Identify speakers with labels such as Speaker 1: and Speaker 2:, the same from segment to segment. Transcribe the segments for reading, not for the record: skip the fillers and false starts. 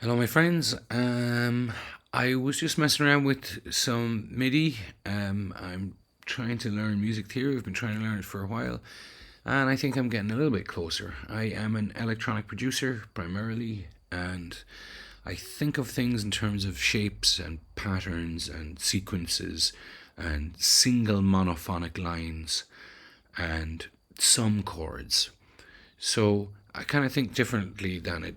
Speaker 1: Hello, my friends. I was just messing around with some MIDI. I'm trying to learn music theory. I've been trying to learn it for a while, and I think I'm getting a little bit closer. I am an electronic producer primarily, and I think of things in terms of shapes and patterns and sequences and single monophonic lines and some chords. So I kind of think differently than it,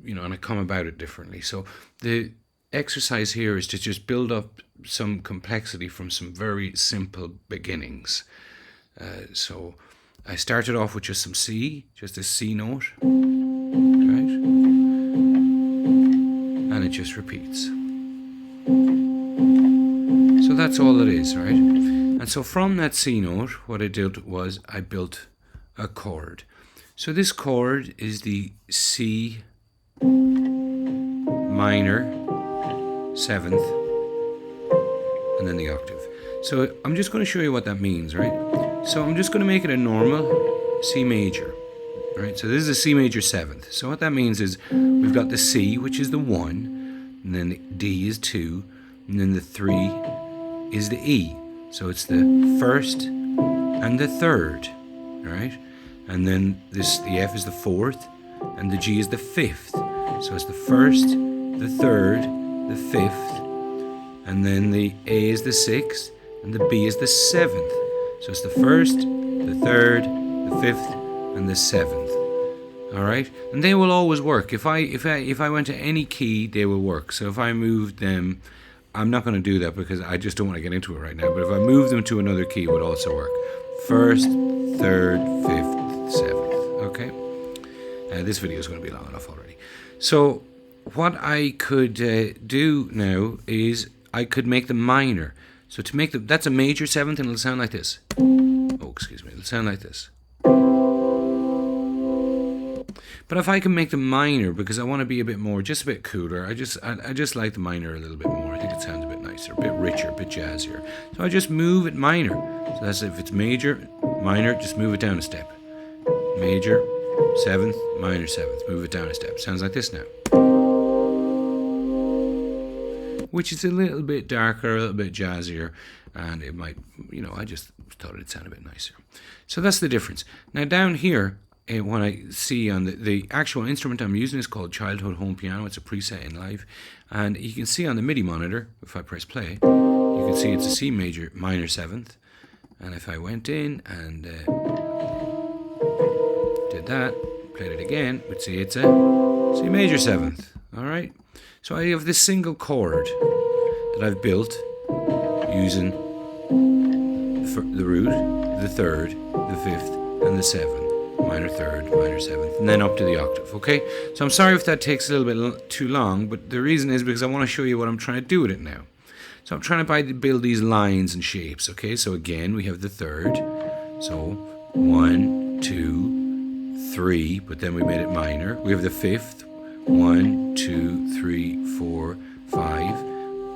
Speaker 1: and I come about it differently. So the exercise here is to just build up some complexity from some very simple beginnings. So I started off with just some C, just a C note, right? And it just repeats. So that's all it is, right? And so from that C note, what I did was I built a chord. So this chord is the C minor 7th and then the octave. So I'm just going to show you what that means, right? So I'm just going to make it a normal C major, right? So this is a C major 7th. So what that means is we've got the C, which is the 1, and then the D is 2, and then the 3 is the E. So it's the 1st and the 3rd, right? And then the F is the 4th, and the G is the 5th. So it's the 1st, the 3rd, the 5th, and then the A is the 6th, and the B is the 7th. So it's the 1st, the 3rd, the 5th, and the 7th. All right, and they will always work. If I went to any key, they will work. So if I moved them, I'm not going to do that because I just don't want to get into it right now. But if I move them to another key, it would also work. 1st, 3rd, 5th, 7th. Okay. This video is going to be long enough already. So what I could do now is I could make them minor. So to make that's a major 7th, and it'll sound like this. Oh, excuse me. It'll sound like this. But if I can make them minor, because I want to be a bit more, just a bit cooler, I just like the minor a little bit more. I think it sounds a bit nicer, a bit richer, a bit jazzier. So I just move it minor. So that's if it's major, minor, just move it down a step. Major, 7th, minor 7th. Move it down a step. Sounds like this now. Which is a little bit darker, a little bit jazzier, and it might, I just thought it'd sound a bit nicer. So that's the difference. Now down here, when I see on the actual instrument I'm using is called Childhood Home Piano. It's a preset in Live, and you can see on the MIDI monitor, if I press play, you can see it's a C major minor 7th, and if I went in and did that, played it again, we'd see it's a C major 7th. All right, so I have this single chord that I've built using the root, the 3rd, the 5th, and the 7th. Minor 3rd, minor 7th, and then up to the octave, okay? So I'm sorry if that takes a little bit too long, but the reason is because I want to show you what I'm trying to do with it now. So I'm trying to build these lines and shapes, okay? So again, we have the 3rd. So 1, 2, 3, but then we made it minor. We have the 5th. 1, 2, 3, 4, 5.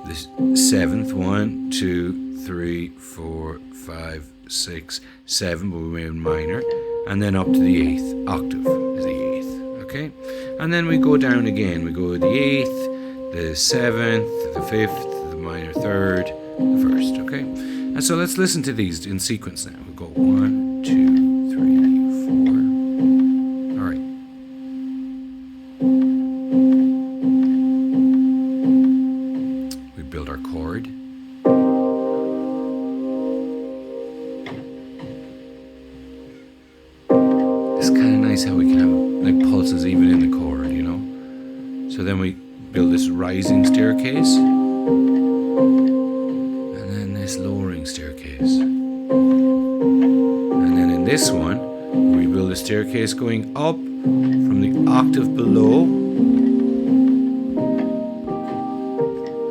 Speaker 1: The 7th. 1, 2, 3, 4, 5, 6, 7, but we made it minor. And then up to the 8th. Octave is the 8th, okay? And then we go down again. We go the 8th, the 7th, the 5th, the minor 3rd, the 1st, okay? And so let's listen to these in sequence now. We go 1, 2, 3, 4. All right. We build our chord. How we can have like pulses even in the chord, So then we build this rising staircase, and then this lowering staircase, and then in this one we build a staircase going up from the octave below,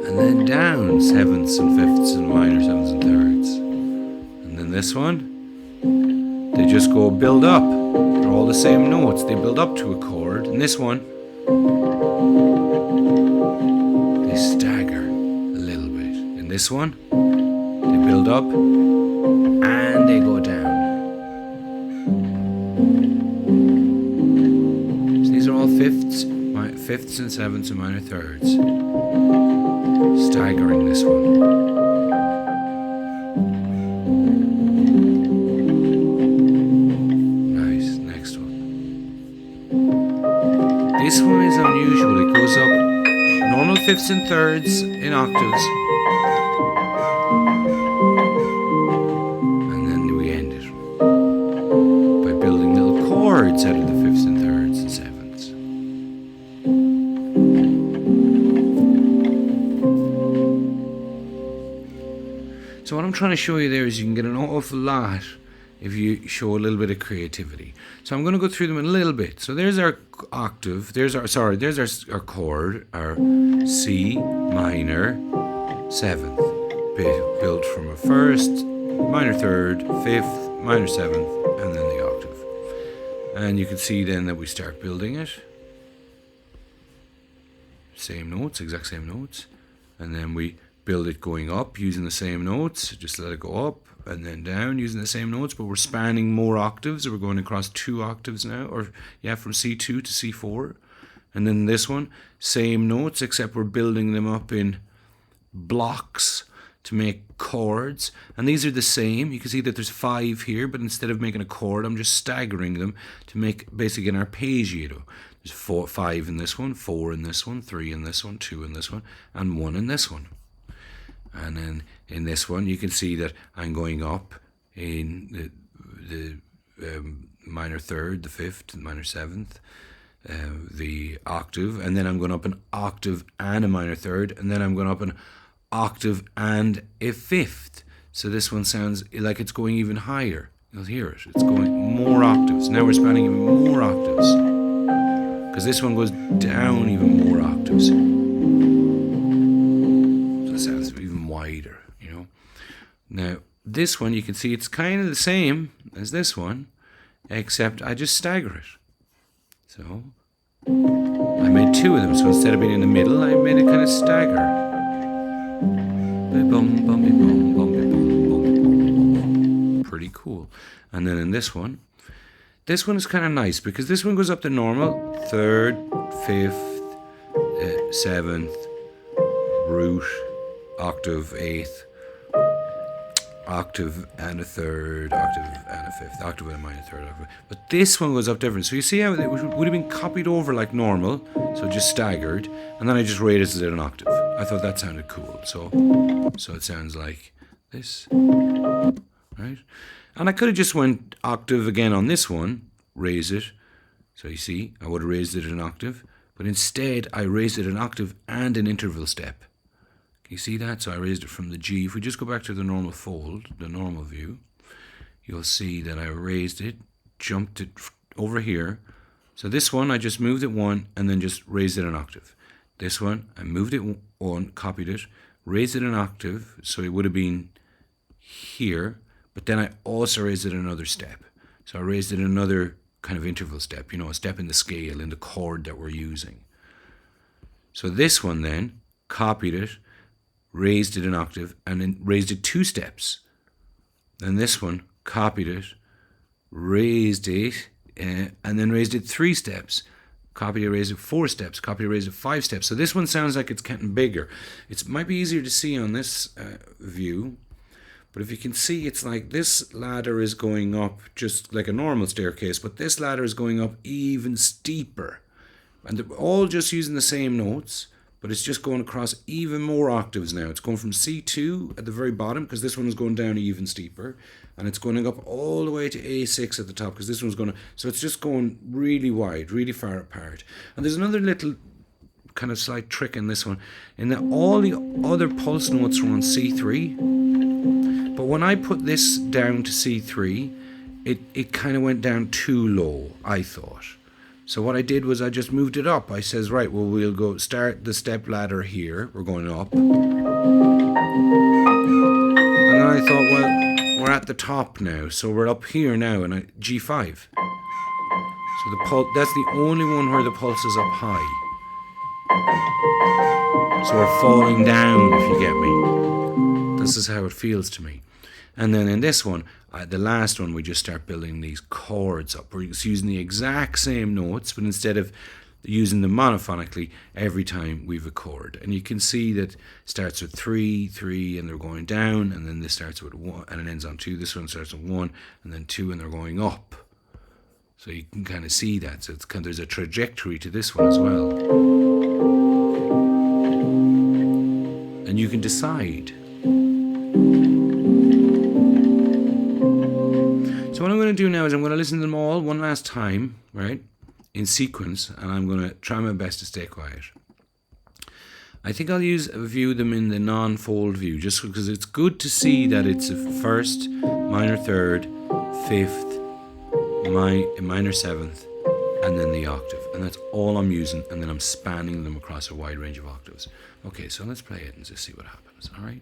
Speaker 1: and then down 7ths and 5ths and minor 7ths and 3rds, and then this one they just go build up. They're all the same notes. They build up to a chord. And this one, they stagger a little bit. In this one, they build up and they go down. So these are all 5ths, fifths and sevenths and minor thirds. Staggering this one. Nice, next one. This one is unusual. It goes up normal fifths and thirds in octaves. And then we end it by building little chords out of the fifths and thirds and sevenths. So what I'm trying to show you there is you can get an awful lot if you show a little bit of creativity. So I'm going to go through them in a little bit. So there's our octave, there's our chord, our C minor 7th, built from a first, minor third, fifth, minor 7th, and then the octave. And you can see then that we start building it. Same notes, exact same notes. And then we build it going up using the same notes, just let it go up and then down using the same notes, but we're spanning more octaves. We're going across 2 octaves now, or yeah, from C2 to C4. And then this one, same notes, except we're building them up in blocks to make chords. And these are the same. You can see that there's 5 here, but instead of making a chord, I'm just staggering them to make basically an arpeggiato. There's 5 in this one, 4 in this one, 3 in this one, 2 in this one, and 1 in this one. And then in this one, you can see that I'm going up in the minor third, the fifth, the minor 7th, the octave, and then I'm going up an octave and a minor third, and then I'm going up an octave and a fifth. So this one sounds like it's going even higher. You'll hear it. It's going more octaves. Now we're spanning even more octaves, because this one goes down even more octaves. So it sounds even wider, you know. Now this one, you can see it's kind of the same as this one, except I just stagger it. So I made 2 of them. So instead of being in the middle, I made it kind of stagger. Pretty cool. And then in this one is kind of nice, because this one goes up to normal, 3rd, 5th, 7th, root, octave, 8th, octave and a 3rd, octave and a 5th, octave and a minor 3rd, octave. But this one goes up different. So you see how it would have been copied over like normal, so just staggered, and then I just raised it an octave. I thought that sounded cool. So it sounds like this, right? And I could have just went octave again on this one, raise it. So you see, I would have raised it an octave, but instead I raised it an octave and an interval step. Can you see that? So I raised it from the G. If we just go back to the normal fold, the normal view, you'll see that I raised it, jumped it over here. So this one, I just moved it 1 and then just raised it an octave. This one, I moved it 1, copied it, raised it an octave, so it would have been here, but then I also raised it another step. So I raised it another kind of interval step, you know, a step in the scale, in the chord that we're using. So this one then, copied it, raised it an octave, and then raised it 2 steps. Then this one, copied it, raised it, and then raised it 3 steps. Copied it, raised it 4 steps. Copied it, raised it 5 steps. So this one sounds like it's getting bigger. It might be easier to see on this view, but if you can see, it's like this ladder is going up just like a normal staircase, but this ladder is going up even steeper. And they're all just using the same notes, but it's just going across even more octaves now. It's going from C2 at the very bottom, because this one is going down even steeper, and it's going up all the way to A6 at the top, because this one's going to, so it's just going really wide, really far apart. And there's another little kind of slight trick in this one, in that all the other pulse notes are on C3, but when I put this down to C3, it kind of went down too low, I thought. So what I did was I just moved it up. I says, right, well, we'll go start the step ladder here. We're going up. And then I thought, well, we're at the top now. So we're up here now in G5. So that's the only one where the pulse is up high. So we're falling down, if you get me. This is how it feels to me. And then in this one, the last one, we just start building these chords up. We're using the exact same notes, but instead of using them monophonically every time we have a chord. And you can see that it starts with 3, 3, and they're going down, and then this starts with 1, and it ends on 2. This one starts with 1, and then 2, and they're going up. So you can kind of see that. So there's a trajectory to this one as well. And you can decide. So what I'm going to do now is I'm going to listen to them all one last time, right, in sequence, and I'm going to try my best to stay quiet. I think I'll view them in the non-fold view, just because it's good to see that it's a first, minor third, fifth, minor seventh, and then the octave. And that's all I'm using, and then I'm spanning them across a wide range of octaves. Okay, so let's play it and just see what happens, all right?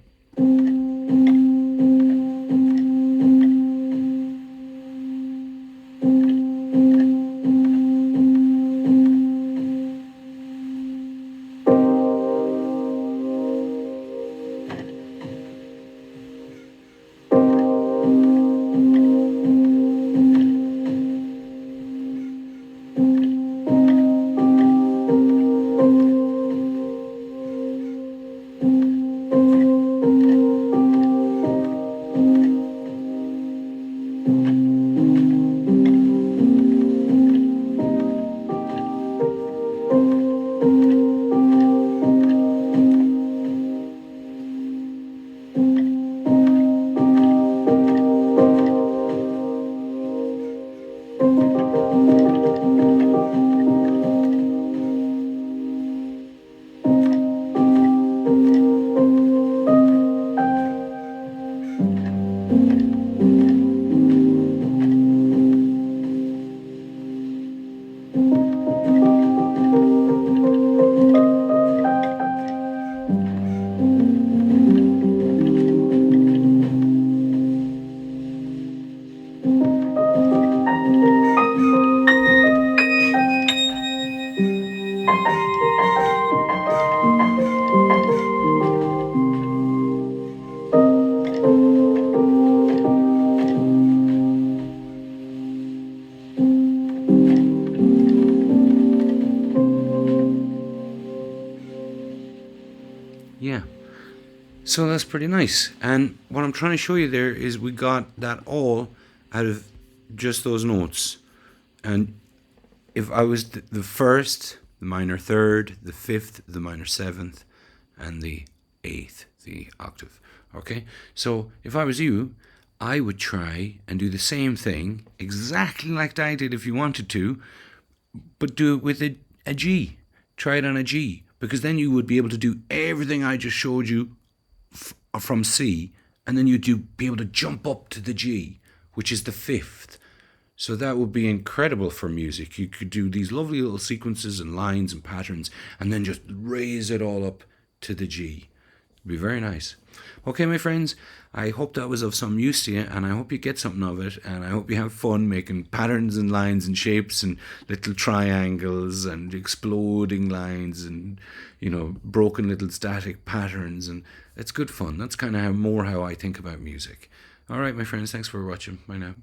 Speaker 1: Yeah, so that's pretty nice. And what I'm trying to show you there is we got that all out of just those notes. And if I was the first, the minor third, the fifth, the minor seventh, and the eighth, the octave. Okay, so if I was you, I would try and do the same thing exactly like I did if you wanted to, but do it with a G. Try it on a G, because then you would be able to do everything I just showed you from C, and then you'd be able to jump up to the G, which is the fifth. So that would be incredible for music. You could do these lovely little sequences and lines and patterns, and then just raise it all up to the G. It'd be very nice. Okay, my friends, I hope that was of some use to you, and I hope you get something of it, and I hope you have fun making patterns and lines and shapes and little triangles and exploding lines and, broken little static patterns, and it's good fun. That's kind of how I think about music. All right, my friends, thanks for watching. Bye now.